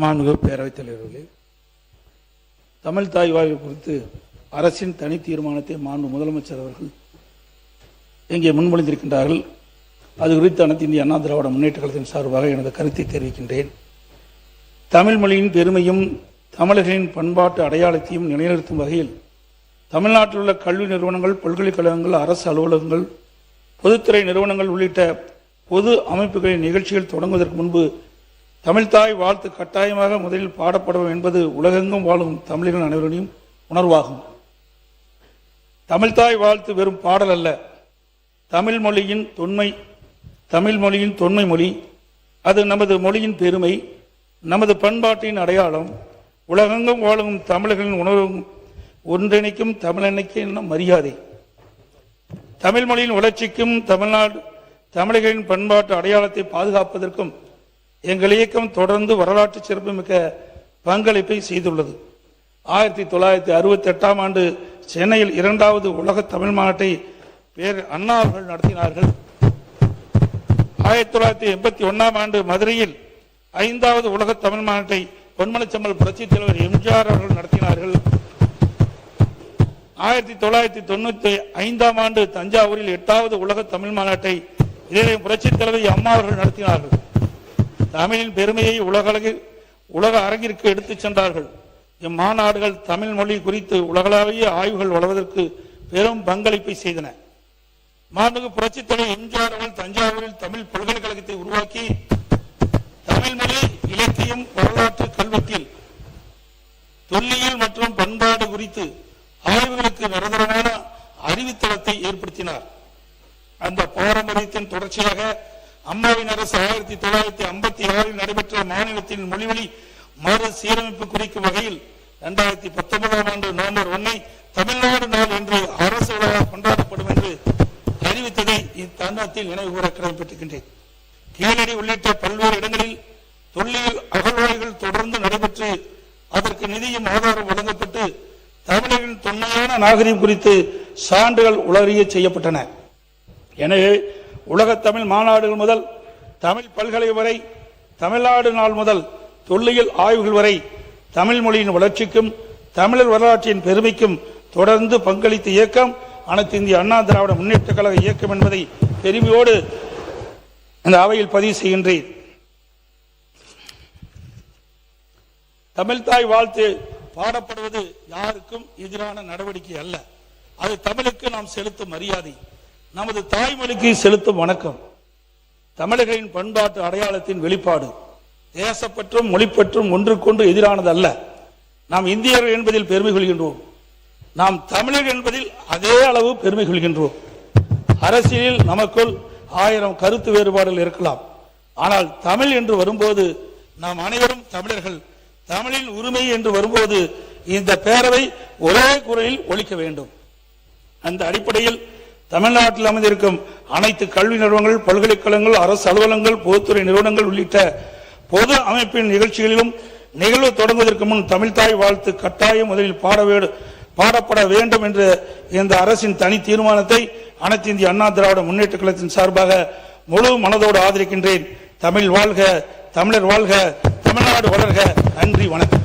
மாண்புமிகு பேரவைத் தலைவர்களே, தமிழ் தாய் வாழ்வு குறித்து அரசின் தனி தீர்மானத்தை மாண்பு முதலமைச்சர் அவர்கள் இங்கே முன்மொழிந்திருக்கின்றார்கள். அது குறித்து அனைத்து இந்திய அண்ணா திராவிட முன்னேற்ற கழகத்தின் சார்பாக எனது கருத்தை தெரிவிக்கின்றேன். தமிழ் மொழியின் பெருமையும் தமிழர்களின் பண்பாட்டு அடையாளத்தையும் நிலைநிறுத்தும் வகையில் தமிழ்நாட்டில் உள்ள கல்வி நிறுவனங்கள், பல்கலைக்கழகங்கள், அரசு அலுவலகங்கள், பொதுத்துறை நிறுவனங்கள் உள்ளிட்ட பொது அமைப்புகளின் நிகழ்ச்சிகள் தொடங்குவதற்கு முன்பு தமிழ்தாய் வாழ்த்து கட்டாயமாக முதலில் பாடப்படும் என்பது உலகெங்கும் வாழும் தமிழர்கள் அனைவரையும் உணர்வாகும். தமிழ்தாய் வாழ்த்து வெறும் பாடல் அல்ல, தமிழ் மொழியின் தொன்மை மொழி. அது நமது மொழியின் பெருமை, நமது பண்பாட்டின் அடையாளம். உலகெங்கும் வாழும் தமிழர்களின் உணர்வும் ஒன்றிணைக்கும் தமிழன்னைக்கு மரியாதை. தமிழ் மொழியின் வளர்ச்சிக்கும் தமிழர்களின் பண்பாட்டு அடையாளத்தை பாதுகாப்பதற்கும் எங்கள் இயக்கம் தொடர்ந்து வரலாற்று சிறப்புமிக்க பங்களிப்பை செய்துள்ளது. 1968ஆம் ஆண்டு சென்னையில் 2வது உலக தமிழ் மாநாட்டை அண்ணா அவர்கள் நடத்தினார்கள். 1981ஆம் ஆண்டு மதுரையில் 5வது உலக தமிழ் மாநாட்டை பொன்மனச்செம்மல் புரட்சித் தலைவர் எம்ஜிஆர் அவர்கள் நடத்தினார்கள். 1995ஆம் ஆண்டு தஞ்சாவூரில் 8வது உலக தமிழ் மாநாட்டை இதே புரட்சித் தலைவர் அம்மா அவர்கள் நடத்தினார்கள். தமிழின் பெருமையை உலக அரங்கிற்கு எடுத்துச் சென்றார்கள். இம்மாநாடுகள் தமிழ் மொழி குறித்து உலகளாவிய ஆய்வுகள் வளர்வதற்கு பெரும் பங்களிப்பை செய்தன. மாண்புமிகு புரட்சித் தலைவர் எம்ஜிஆர் அவர்கள் தஞ்சாவூரில் தமிழ் பல்கலைக்கழகத்தை உருவாக்கி தமிழ் மொழி, இலக்கியம், வரலாற்று, கல்வெட்டில், தொல்லியல் மற்றும் பண்பாடு குறித்து ஆய்வுகளுக்கு நிரந்தரமான அறிவுத்தளத்தை ஏற்படுத்தினார். அந்த பாரம்பரியத்தின் தொடர்ச்சியாக அம்மாவின் அரசு 1956இல் நடைபெற்ற மாநிலத்தின் மொழிவழி மறு சீரமைப்பு குறிக்கும் வகையில் 2019ஆம் ஆண்டு நவம்பர் 1 தமிழ்நாடு நாள் என்று அரசு விழா கொண்டாடப்படும் என்று அறிவித்ததை இத்தருணத்தில் நினைவுகூர கடமைப்பட்டிருக்கின்றேன். கீழடி உள்ளிட்ட பல்வேறு இடங்களில் தொல்லியல் அகழ்வாய்வுகள் தொடர்ந்து நடைபெற்று அதற்கு நிதியும் ஆதாரம் வழங்கப்பட்டு தமிழர்களின் தொன்மையான நாகரிகம் குறித்து சான்றுகள் உலகிய செய்யப்பட்டன. எனவே உலக தமிழ் மாநாடுகள் முதல் தமிழ் பல்கலை வரை, தமிழ்நாடு நாள் முதல் தொல்லியல் ஆய்வுகள் வரை தமிழ் மொழியின் வளர்ச்சிக்கும் தமிழர் வரலாற்றின் பெருமைக்கும் தொடர்ந்து பங்களித்த இயக்கம் அனைத்து இந்திய அண்ணா திராவிட முன்னேற்ற கழக இயக்கம் என்பதை பெருமையோடு இந்த அவையில் பதிவு செய்கின்றேன். தமிழ்தாய் வாழ்த்து பாடப்படுவது யாருக்கும் எதிரான நடவடிக்கை அல்ல. அது தமிழுக்கு நாம் செலுத்தும் மரியாதை, நமது தாய்மொழிக்கு செலுத்தும் வணக்கம். தமிழர்களின் பண்பாட்டு அடையாளத்தின் வெளிப்பாடு. தேசப்பற்றும் மொழிப்பற்றும் ஒன்றுக்கொன்று எதிரானது அல்ல. நாம் இந்தியர்கள் என்பதில் பெருமை கொள்கின்றோம். நாம் தமிழர் என்பதில் அதே அளவு பெருமை கொள்கின்றோம். அரசியலில் நமக்குள் 1000 கருத்து வேறுபாடுகள் இருக்கலாம். ஆனால் தமிழ் என்று வரும்போது நாம் அனைவரும் தமிழர்கள். தமிழின் உரிமை என்று வரும்போது இந்த பேரவை ஒரே குரலில் ஒலிக்க வேண்டும். அந்த அடிப்படையில் தமிழ்நாட்டில் அமைந்திருக்கும் அனைத்து கல்வி நிறுவனங்கள், பல்கலைக்கழகங்கள், அரசு அலுவலகங்கள், பொதுத்துறை நிறுவனங்கள் உள்ளிட்ட பொது அமைப்பின் நிகழ்ச்சிகளிலும் நிகழ்வு தொடங்குவதற்கு முன் தமிழ்தாய் வாழ்த்து கட்டாயம் முதலில் பாடப்பட வேண்டும் என்ற இந்த அரசின் தனி தீர்மானத்தை அனைத்து இந்திய அண்ணா திராவிட முன்னேற்ற கழகத்தின் சார்பாக முழு மனதோடு ஆதரிக்கின்றேன். தமிழ் வாழ்க, தமிழர் வாழ்க, தமிழ்நாடு வளர்க. நன்றி, வணக்கம்.